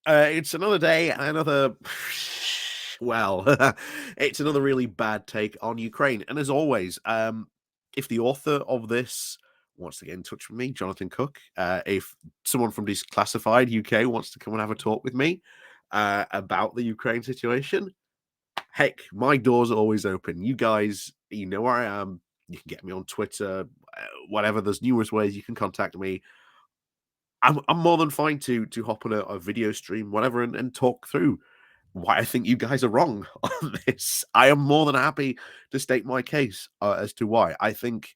It's another day and another, well, it's another really bad take on Ukraine. And as always, if the author of this wants to get in touch with me, Jonathan Cook, if someone from Declassified UK wants to come and have a talk with me about the Ukraine situation, heck, my door's always open. You guys, you know where I am. You can get me on Twitter, whatever. There's numerous ways you can contact me. I'm more than fine to hop on a video stream, whatever, and talk through why I think you guys are wrong on this. I am more than happy to state my case as to why. I think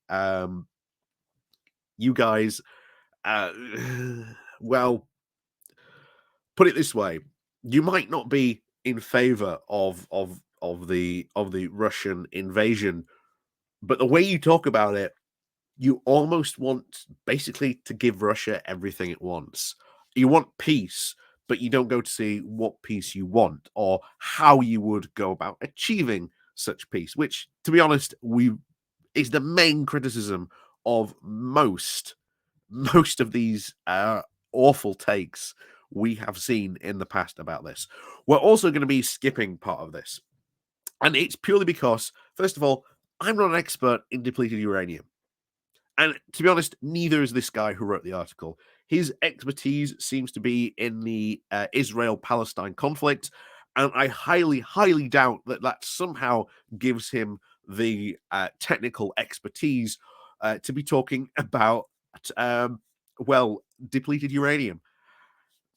you guys, uh, well, put it this way: you might not be in favor of the Russian invasion, but the way you talk about it, you almost want basically to give Russia everything it wants. You want peace, but you don't go to see what peace you want or how you would go about achieving such peace, which, to be honest, we is the main criticism of most of these awful takes we have seen in the past about this. We're also going to be skipping part of this, and it's purely because, first of all, I'm not an expert in depleted uranium. And to be honest, neither is this guy who wrote the article. His expertise seems to be in the Israel-Palestine conflict, and I highly, highly doubt that that somehow gives him the technical expertise to be talking about, well, depleted uranium.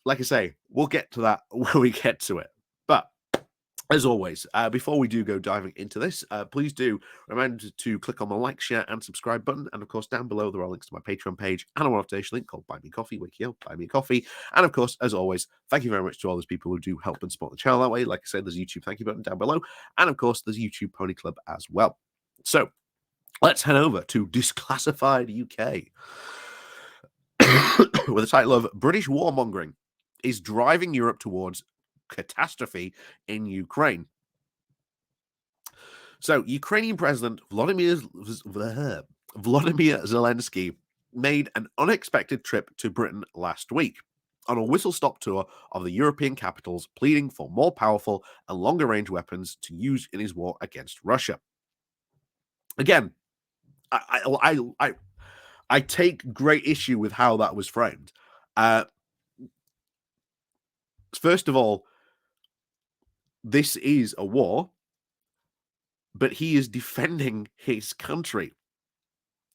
Like I say, we'll get to that when we get to it. But as always, before we do go diving into this, please do remember to click on the like, share, and subscribe button. And of course, down below, there are links to my Patreon page and a one-off link called Buy Me Coffee, Wiki, Buy Me Coffee. And of course, as always, thank you very much to all those people who do help and support the channel that way. Like I said, there's a YouTube thank you button down below. And of course, there's YouTube Pony Club as well. So let's head over to Declassified UK with the title of British Warmongering is Driving Europe Towards Catastrophe in Ukraine. So, Ukrainian President Volodymyr Zelensky made an unexpected trip to Britain last week on a whistle-stop tour of the European capitals, pleading for more powerful and longer-range weapons to use in his war against Russia. Again, I take great issue with how that was framed. First of all, this is a war, but he is defending his country.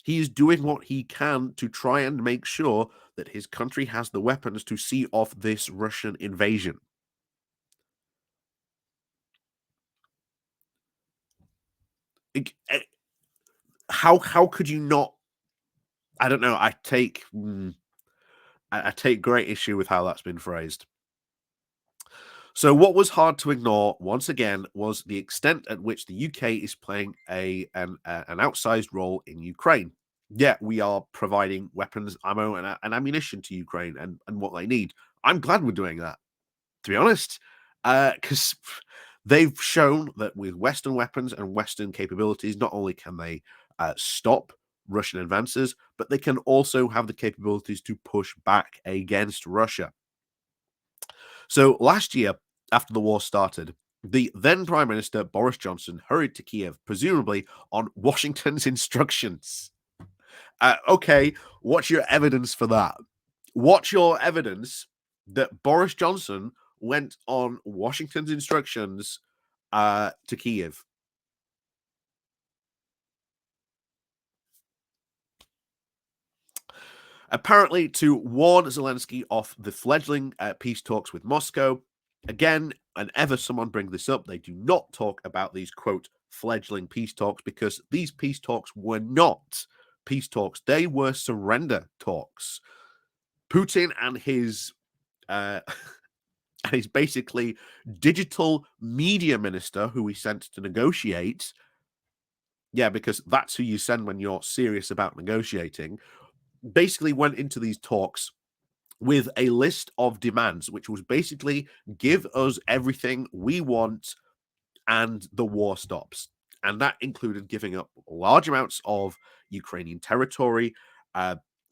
He is doing what he can to try and make sure that his country has the weapons to see off this Russian invasion. How could you not? I don't know. I take great issue with how that's been phrased. So what was hard to ignore, once again, was the extent at which the UK is playing an outsized role in Ukraine. Yeah, we are providing weapons, ammo, and ammunition to Ukraine and what they need. I'm glad we're doing that, to be honest, because they've shown that with Western weapons and Western capabilities, not only can they stop Russian advances, but they can also have the capabilities to push back against Russia. So last year, after the war started, the then Prime Minister Boris Johnson hurried to Kiev, presumably on Washington's instructions. Okay, what's your evidence for that? What's your evidence that Boris Johnson went on Washington's instructions to Kiev? Apparently to warn Zelensky off the fledgling peace talks with Moscow. Again, whenever someone brings this up, they do not talk about these, quote, fledgling peace talks, because these peace talks were not peace talks. They were surrender talks. Putin and his basically digital media minister, who he sent to negotiate, yeah, because that's who you send when you're serious about negotiating, basically went into these talks with a list of demands, which was basically give us everything we want and the war stops. And that included giving up large amounts of Ukrainian territory,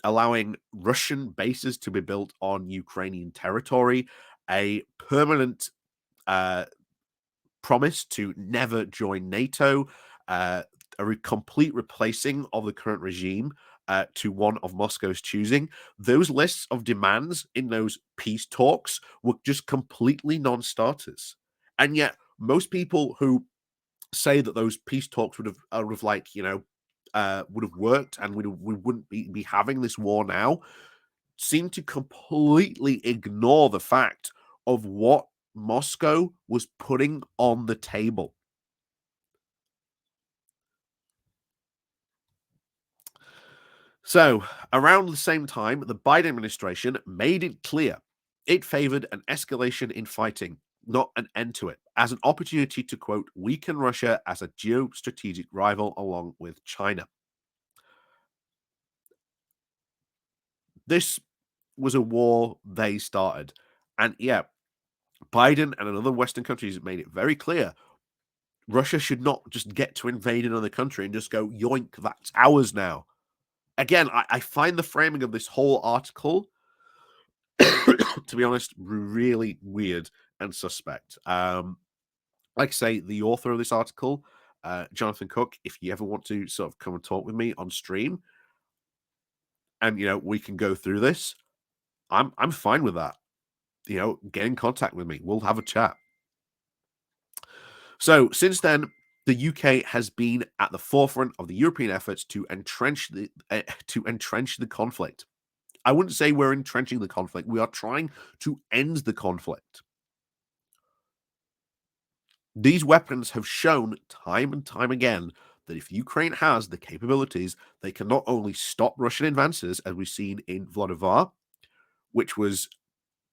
allowing Russian bases to be built on Ukrainian territory, a permanent uh, promise to never join NATO, complete replacing of the current regime to one of Moscow's choosing. Those lists of demands in those peace talks were just completely non-starters. And yet, most people who say that those peace talks would have like would have worked and we wouldn't be having this war now seem to completely ignore the fact of what Moscow was putting on the table. So, around the same time, the Biden administration made it clear it favored an escalation in fighting, not an end to it, as an opportunity to, quote, weaken Russia as a geostrategic rival along with China. This was a war they started. And yeah, Biden and other Western countries made it very clear Russia should not just get to invade another country and just go, yoink, that's ours now. Again, I find the framing of this whole article, to be honest, really weird and suspect. Like I say, the author of this article, Jonathan Cook, if you ever want to sort of come and talk with me on stream and we can go through this, I'm fine with that. Get in contact with me. We'll have a chat. So since then, the UK has been at the forefront of the European efforts to entrench the conflict. I wouldn't say we're entrenching the conflict. We are trying to end the conflict. These weapons have shown time and time again that if Ukraine has the capabilities, they can not only stop Russian advances, as we've seen in Vladimir, which was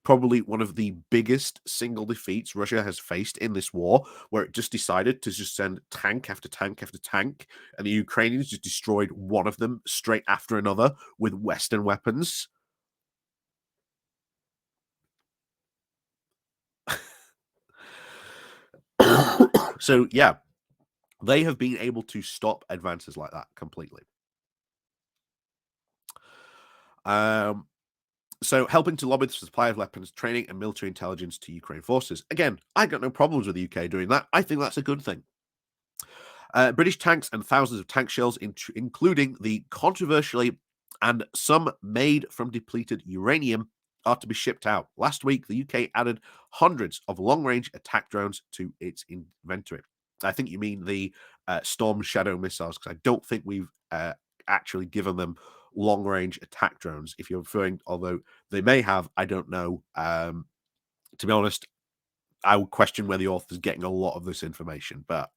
probably one of the biggest single defeats Russia has faced in this war, where it just decided to just send tank after tank after tank, and the Ukrainians just destroyed one of them straight after another with Western weapons. So, yeah, they have been able to stop advances like that completely. Um, So, helping to lobby the supply of weapons, training, and military intelligence to Ukraine forces. Again, I got no problems with the UK doing that. I think that's a good thing. British tanks and thousands of tank shells, including the controversially and some made from depleted uranium, are to be shipped out. Last week, the UK added hundreds of long range attack drones to its inventory. I think you mean the Storm Shadow missiles, because I don't think we've actually given them long range attack drones. If you're referring, although they may have, I don't know. To be honest, I would question where the author's getting a lot of this information, but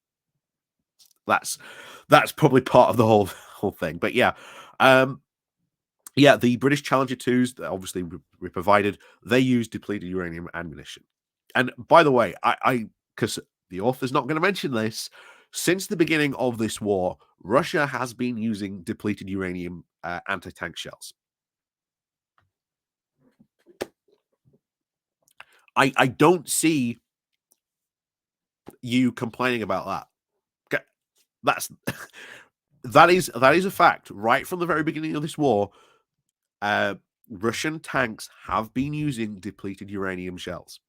that's probably part of the whole thing. But yeah, um, yeah, the British Challenger 2s that obviously we provided, they use depleted uranium ammunition. And by the way, I because the author's not going to mention this, since the beginning of this war, Russia has been using depleted uranium anti-tank shells. I don't see you complaining about that. That's that is a fact. Right from the very beginning of this war, uh, Russian tanks have been using depleted uranium shells.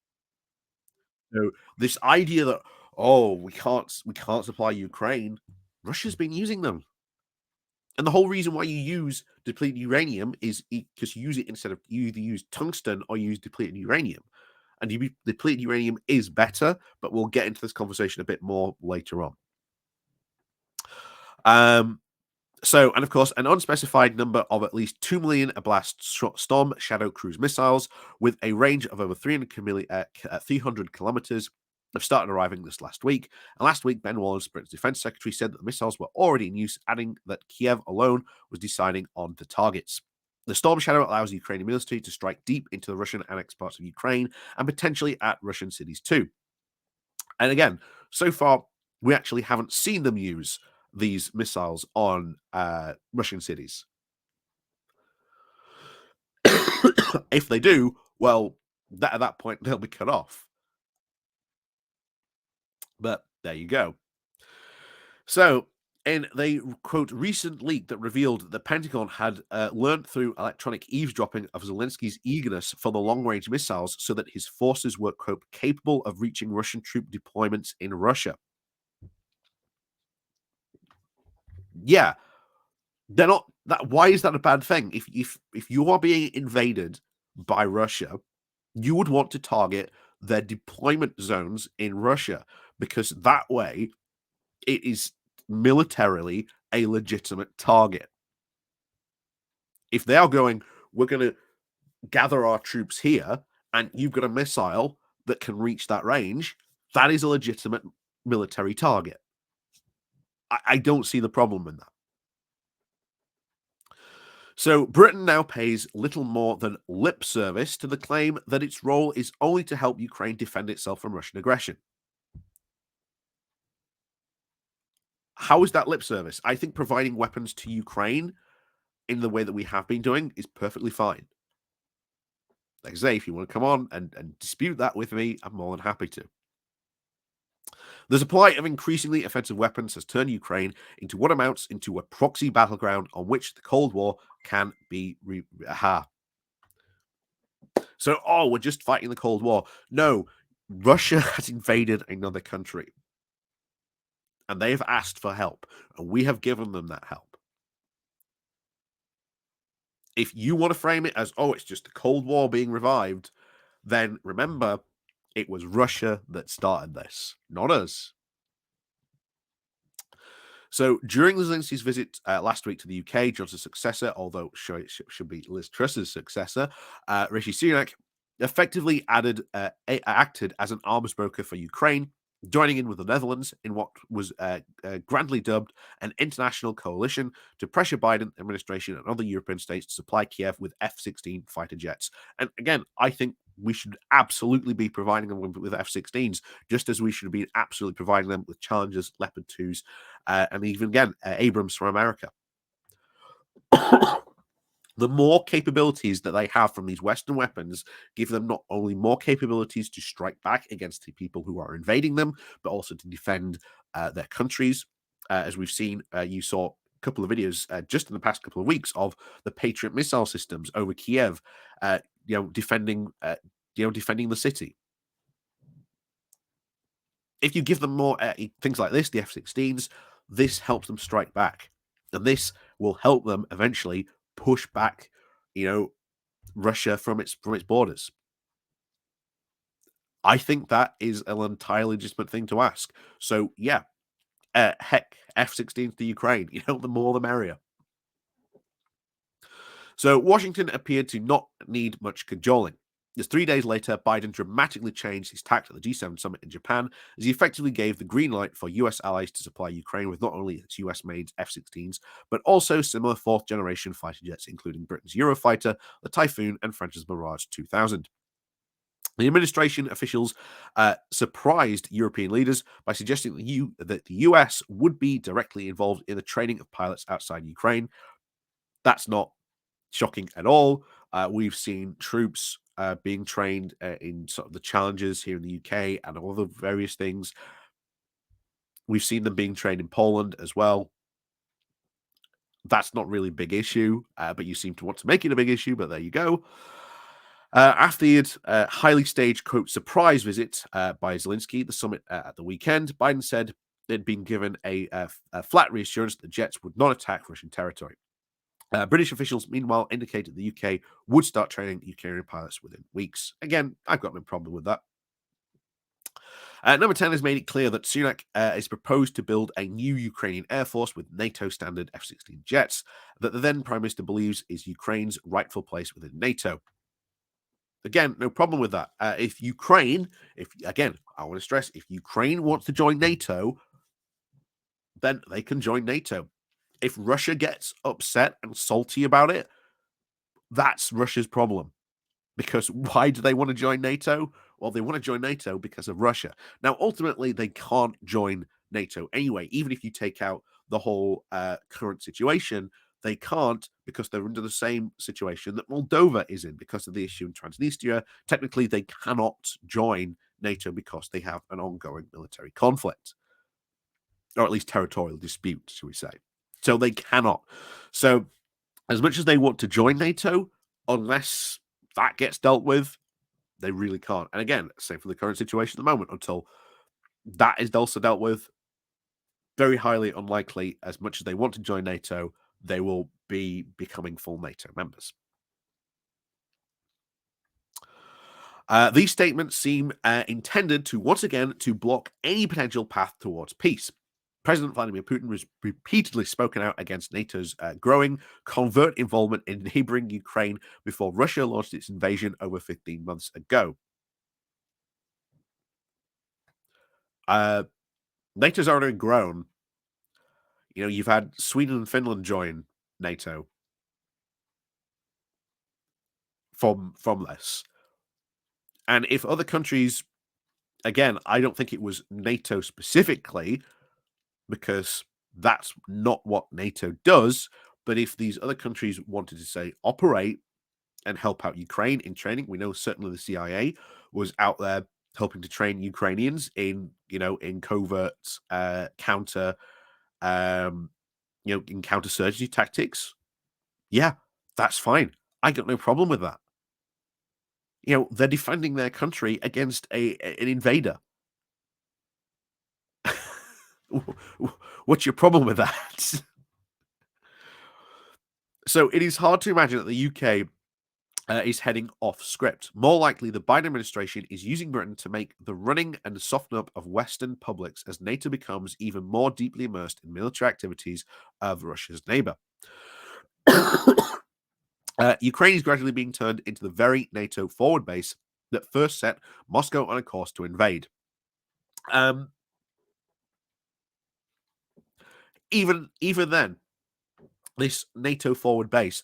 So this idea that we can't supply Ukraine, Russia's been using them. And the whole reason why you use depleted uranium is because you use it instead of you either use tungsten or use depleted uranium. And depleted uranium is better, but we'll get into this conversation a bit more later on. Um, and of course, an unspecified number of at least 2 million Oblast Storm Shadow cruise missiles with a range of over 300 kilometers have started arriving this last week. And last week, Ben Wallace, Britain's defense secretary, said that the missiles were already in use, adding that Kiev alone was deciding on the targets. The Storm Shadow allows the Ukrainian military to strike deep into the Russian annexed parts of Ukraine and potentially at Russian cities too. And again, so far, we actually haven't seen them use these missiles on Russian cities. If they do, well, at that point, they'll be cut off. But there you go. So, in the quote recent leak that revealed that the Pentagon had learned through electronic eavesdropping of Zelensky's eagerness for the long-range missiles, so that his forces were quote capable of reaching Russian troop deployments in Russia. Yeah, they're not. That why is that a bad thing? If you are being invaded by Russia, you would want to target their deployment zones in Russia, because that way it is militarily a legitimate target. If they are going, we're going to gather our troops here, and you've got a missile that can reach that range, that is a legitimate military target. I don't see the problem in that. So Britain now pays little more than lip service to the claim that its role is only to help Ukraine defend itself from Russian aggression. How is that lip service? I think providing weapons to Ukraine in the way that we have been doing is perfectly fine. Like I say, if you want to come on and dispute that with me, I'm more than happy to. The supply of increasingly offensive weapons has turned Ukraine into what amounts into a proxy battleground on which the Cold War can be So, oh, we're just fighting the Cold War. No, Russia has invaded another country, and they have asked for help, and we have given them that help. If you want to frame it as, oh, it's just the Cold War being revived, then remember, it was Russia that started this, not us. So during Zelensky's visit last week to the UK, Johnson's successor, although should be Liz Truss's successor, Rishi Sunak, effectively acted as an arms broker for Ukraine, joining in with the Netherlands in what was grandly dubbed an international coalition to pressure Biden administration and other European states to supply Kiev with F-16 fighter jets. And again, I think we should absolutely be providing them with F-16s, just as we should be absolutely providing them with Challengers, Leopard 2s, and even again, Abrams from America. The more capabilities that they have from these Western weapons give them not only more capabilities to strike back against the people who are invading them, but also to defend their countries. As we've seen, you saw a couple of videos just in the past couple of weeks of the Patriot missile systems over Kiev, defending the city. If you give them more things like this, the F-16s, this helps them strike back, and this will help them eventually push back, Russia from its borders. I think that is an entirely legitimate thing to ask. So yeah, heck, F-16s to Ukraine. The more the merrier. So Washington appeared to not need much cajoling. Just 3 days later, Biden dramatically changed his tack at the G7 summit in Japan, as he effectively gave the green light for US allies to supply Ukraine with not only its US-made F-16s, but also similar fourth-generation fighter jets, including Britain's Eurofighter, the Typhoon, and France's Mirage 2000. The administration officials surprised European leaders by suggesting that the US would be directly involved in the training of pilots outside Ukraine. That's not shocking at all. We've seen troops being trained in sort of the challenges here in the UK and all the various things. We've seen them being trained in Poland as well. That's not really a big issue, but you seem to want to make it a big issue, but there you go. After the highly staged, quote, surprise visit by Zelensky, the summit at the weekend, Biden said they'd been given a flat reassurance that the jets would not attack Russian territory. British officials, meanwhile, indicated the UK would start training Ukrainian pilots within weeks. Again, I've got no problem with that. Number 10 has made it clear that Sunak is proposed to build a new Ukrainian Air Force with NATO standard F-16 jets that the then Prime Minister believes is Ukraine's rightful place within NATO. Again, no problem with that. I want to stress, if Ukraine wants to join NATO, then they can join NATO. If Russia gets upset and salty about it, that's Russia's problem. Because why do they want to join NATO? Well, they want to join NATO because of Russia. Now, ultimately, they can't join NATO anyway. Even if you take out the whole current situation, they can't, because they're under the same situation that Moldova is in because of the issue in Transnistria. Technically, they cannot join NATO because they have an ongoing military conflict. or at least territorial dispute, shall we say. So they cannot. So as much as they want to join NATO, unless that gets dealt with, they really can't. And again, same for the current situation at the moment, until that is also dealt with, very highly unlikely, as much as they want to join NATO, they will be becoming full NATO members. These statements seem intended to once again to block any potential path towards peace. President Vladimir Putin has repeatedly spoken out against NATO's growing covert involvement in neighboring Ukraine before Russia launched its invasion over 15 months ago. NATO's already grown. You've had Sweden and Finland join NATO from this. And if other countries, again, I don't think it was NATO specifically, because that's not what NATO does. But if these other countries wanted to, say, operate and help out Ukraine in training, we know certainly the CIA was out there helping to train Ukrainians in covert counter in counterinsurgency tactics. Yeah, that's fine. I got no problem with that. They're defending their country against an invader. What's your problem with that? So it is hard to imagine that the UK is heading off script. More likely, the Biden administration is using Britain to make the running and soften up of Western publics as NATO becomes even more deeply immersed in military activities of Russia's neighbor. Ukraine is gradually being turned into the very NATO forward base that first set Moscow on a course to invade. Even then, this NATO forward base.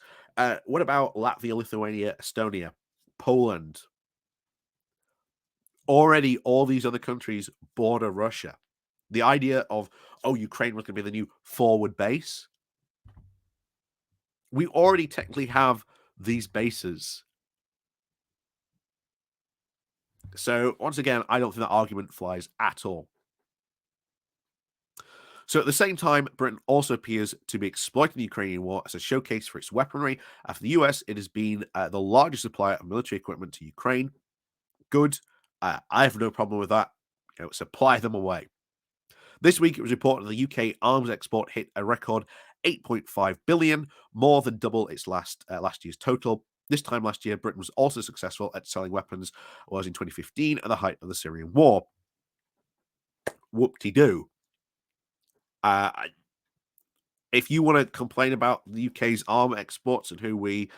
What about Latvia, Lithuania, Estonia, Poland? Already, all these other countries border Russia. The idea of, Ukraine was going to be the new forward base. We already technically have these bases. So, once again, I don't think that argument flies at all. So at the same time, Britain also appears to be exploiting the Ukrainian war as a showcase for its weaponry. After the US, it has been the largest supplier of military equipment to Ukraine. Good. I have no problem with that. Supply them away. This week, it was reported that the UK arms export hit a record 8.5 billion, more than double its last year's total. This time last year, Britain was also successful at selling weapons, was in 2015 at the height of the Syrian war. Whoop-de-doo. If you want to complain about the UK's arm exports and who we,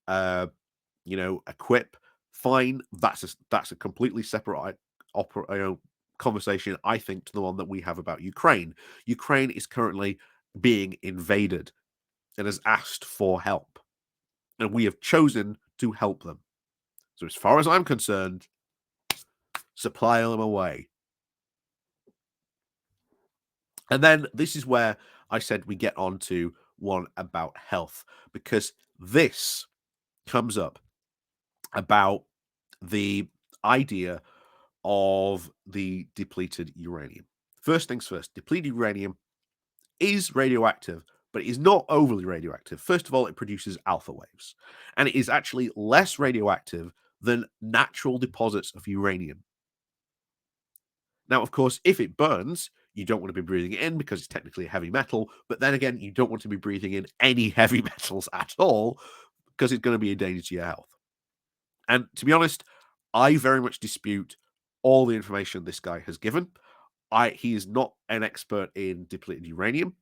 equip, fine. That's a completely separate conversation, I think, to the one that we have about Ukraine. Ukraine is currently being invaded and has asked for help, and we have chosen to help them. So, as far as I'm concerned, supply them away. And then this is where I said we get on to one about health, because this comes up about the idea of the depleted uranium. First things first, depleted uranium is radioactive, but it is not overly radioactive. First of all, it produces alpha waves, and it is actually less radioactive than natural deposits of uranium. Now, of course, if it burns, you don't want to be breathing it in because it's technically a heavy metal, but then again, you don't want to be breathing in any heavy metals at all because it's going to be a danger to your health. And to be honest, I very much dispute all the information this guy has given. He is not an expert in depleted uranium,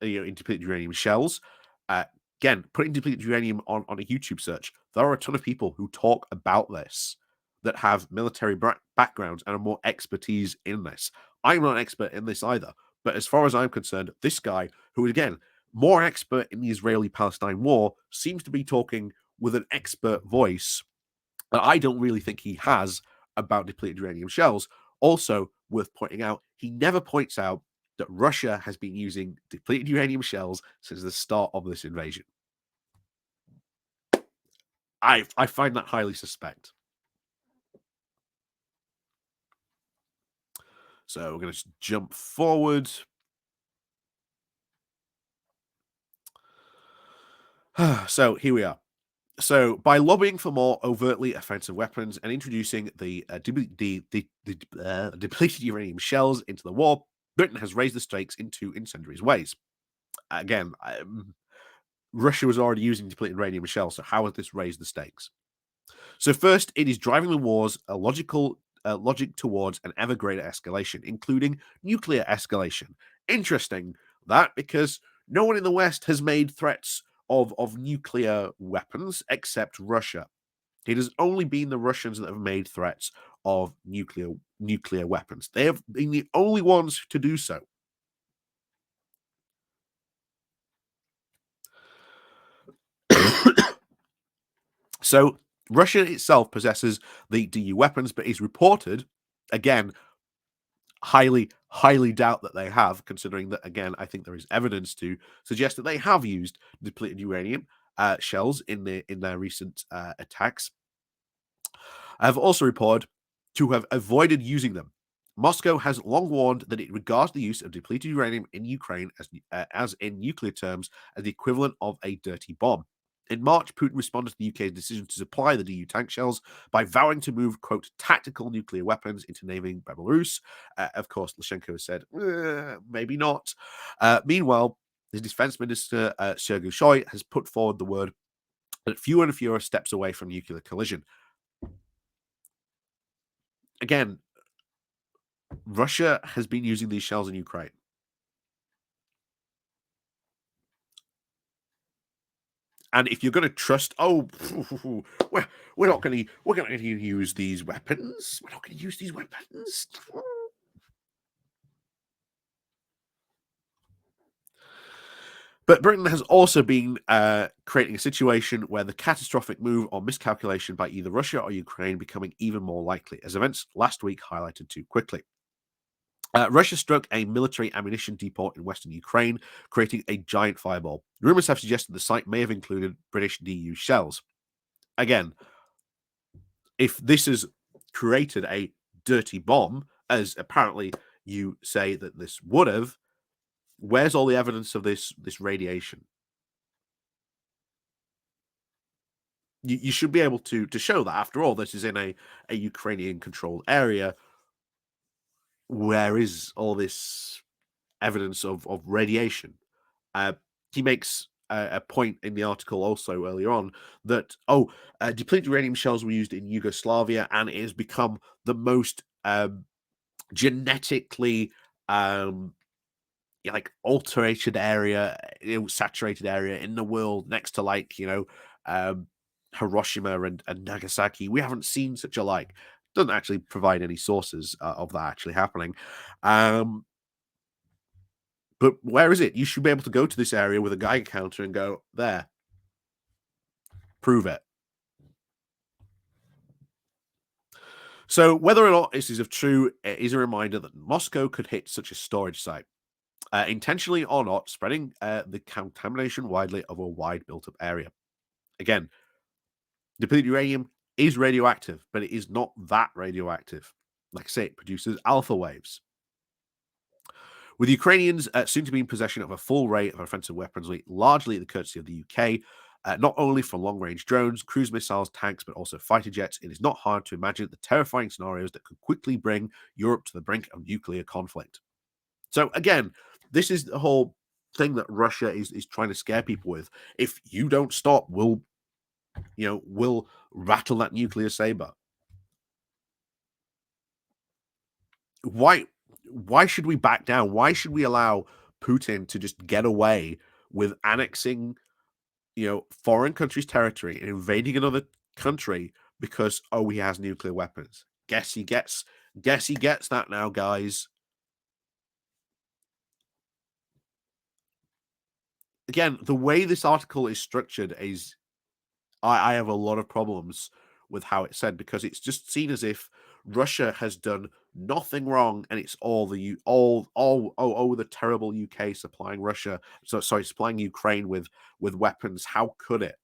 in depleted uranium shells. Again, putting depleted uranium on a YouTube search, there are a ton of people who talk about this that have military backgrounds and are more expertise in this. I'm not an expert in this either, but as far as I'm concerned, this guy, who again, more expert in the Israeli-Palestine war, seems to be talking with an expert voice that I don't really think he has about depleted uranium shells. Also, worth pointing out, he never points out that Russia has been using depleted uranium shells since the start of this invasion. I find that highly suspect. So we're going to jump forward. So here we are. So, by lobbying for more overtly offensive weapons and introducing the depleted uranium shells into the war, Britain has raised the stakes in two incendiary ways. Again, Russia was already using depleted uranium shells, so how has this raised the stakes? So, first, it is driving the war's logic towards an ever greater escalation, including nuclear escalation. Interesting that because no one in the West has made threats of nuclear weapons except Russia. It has only been the Russians that have made threats of nuclear weapons. They have been the only ones to do so. So Russia itself possesses the DU weapons, but is reported, again, highly doubt that they have, considering that, again, I think there is evidence to suggest that they have used depleted uranium shells in their recent attacks. I have also reported to have avoided using them. Moscow has long warned that it regards the use of depleted uranium in Ukraine as in nuclear terms, as the equivalent of a dirty bomb. In March, Putin responded to the UK's decision to supply the DU tank shells by vowing to move, quote, tactical nuclear weapons into neighboring Belarus. Of course, Lukashenko has said, maybe not. Meanwhile, the defense minister, Sergei Shoigu, has put forward the word that fewer and fewer steps away from nuclear collision. Again, Russia has been using these shells in Ukraine. And if you're going to trust, we're not going to use these weapons. We're not going to use these weapons. But Britain has also been creating a situation where the catastrophic move or miscalculation by either Russia or Ukraine becoming even more likely, as events last week highlighted too quickly. Russia struck a military ammunition depot in western Ukraine, creating a giant fireball. Rumors have suggested the site may have included British DU shells. Again, if this has created a dirty bomb, as apparently you say that this would have, where's all the evidence of this radiation? You should be able to show that. After all, this is in a Ukrainian controlled area. Where is all this evidence of radiation? Uh, he makes a point in the article also earlier on that depleted uranium shells were used in Yugoslavia, and it has become the most genetically like alterated area, saturated area in the world, next to Hiroshima and Nagasaki. We haven't seen such a like. Doesn't actually provide any sources of that actually happening. But where is it? You should be able to go to this area with a Geiger counter and go, there, prove it. So whether or not this is of true, it is a reminder that Moscow could hit such a storage site, intentionally or not, spreading the contamination widely over a wide built-up area. Again, depleted uranium is radioactive, but it is not that radioactive. Like I say, it produces alpha waves. With Ukrainians soon to be in possession of a full array of offensive weaponry, largely the courtesy of the UK, not only from long range drones, cruise missiles, tanks, but also fighter jets, it is not hard to imagine the terrifying scenarios that could quickly bring Europe to the brink of nuclear conflict. So, again, this is the whole thing that Russia is trying to scare people with. If you don't stop, we'll rattle that nuclear saber. Why should we back down? Why should we allow Putin to just get away with annexing, foreign countries' territory and invading another country because he has nuclear weapons? Guess he gets that now, guys. Again, the way this article is structured is I have a lot of problems with how it's said, because it's just seen as if Russia has done nothing wrong and it's all the terrible UK supplying supplying Ukraine with weapons. How could it?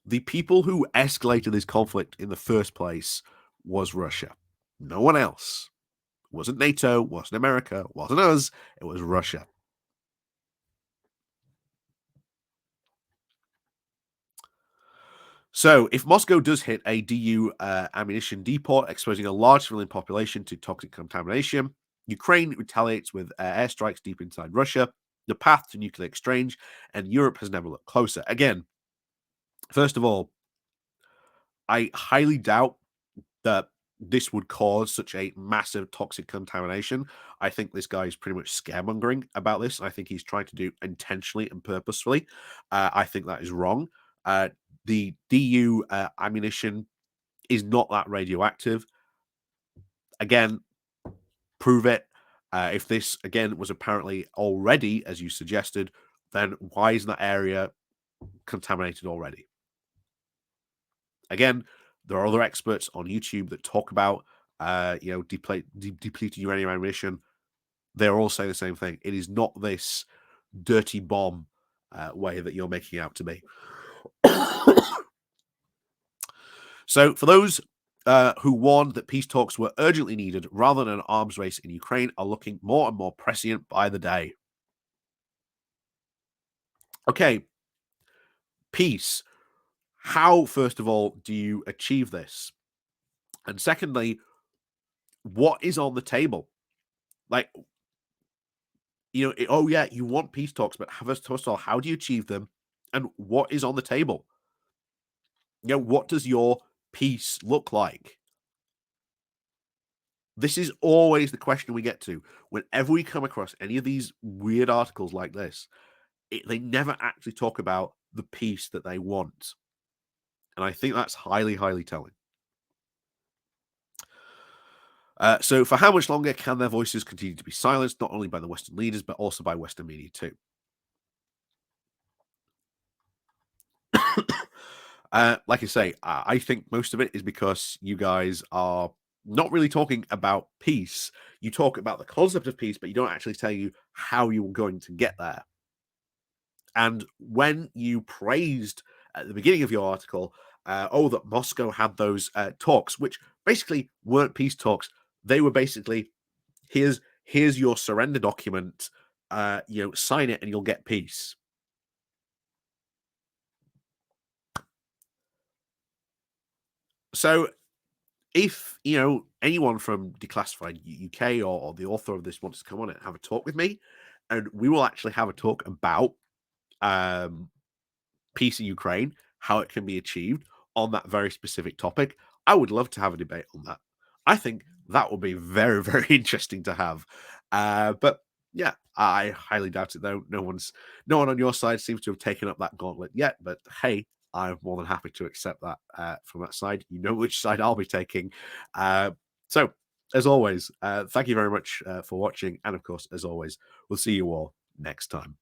The people who escalated this conflict in the first place was Russia. No one else. It wasn't NATO, wasn't America, wasn't us, it was Russia. So, if Moscow does hit a DU ammunition depot, exposing a large civilian population to toxic contamination, Ukraine retaliates with airstrikes deep inside Russia, the path to nuclear exchange, and Europe has never looked closer. Again, first of all, I highly doubt that this would cause such a massive toxic contamination. I think this guy is pretty much scaremongering about this. I think he's trying to do intentionally and purposefully. I think that is wrong. The DU ammunition is not that radioactive. Again, prove it. If this, again, was apparently already, as you suggested, then why isn't that area contaminated already? Again, there are other experts on YouTube that talk about, depleted uranium ammunition. They're all saying the same thing. It is not this dirty bomb way that you're making out to be. So, for those who warned that peace talks were urgently needed rather than an arms race in Ukraine, are looking more and more prescient by the day. Okay, peace. How, first of all, do you achieve this? And secondly, what is on the table? Like, oh yeah, you want peace talks, but first of all, how do you achieve them? And what is on the table? What does your peace look like? This is always the question we get to whenever we come across any of these weird articles like this. They never actually talk about the peace that they want. And I think that's highly, highly telling. So, for how much longer can their voices continue to be silenced, not only by the Western leaders, but also by Western media too? Like I say, I think most of it is because you guys are not really talking about peace. You talk about the concept of peace, but you don't actually tell you how you're going to get there. And when you praised at the beginning of your article, that Moscow had those talks, which basically weren't peace talks. They were basically, here's your surrender document. Sign it and you'll get peace. So if anyone from Declassified UK or the author of this wants to come on and have a talk with me, and we will actually have a talk about um, peace in Ukraine, how it can be achieved on that very specific topic. I would love to have a debate on that. I think that would be very, very interesting to have. But yeah, I highly doubt it though. No one on your side seems to have taken up that gauntlet yet. But hey, I'm more than happy to accept that from that side. You know which side I'll be taking. So as always, thank you very much for watching. And of course, as always, we'll see you all next time.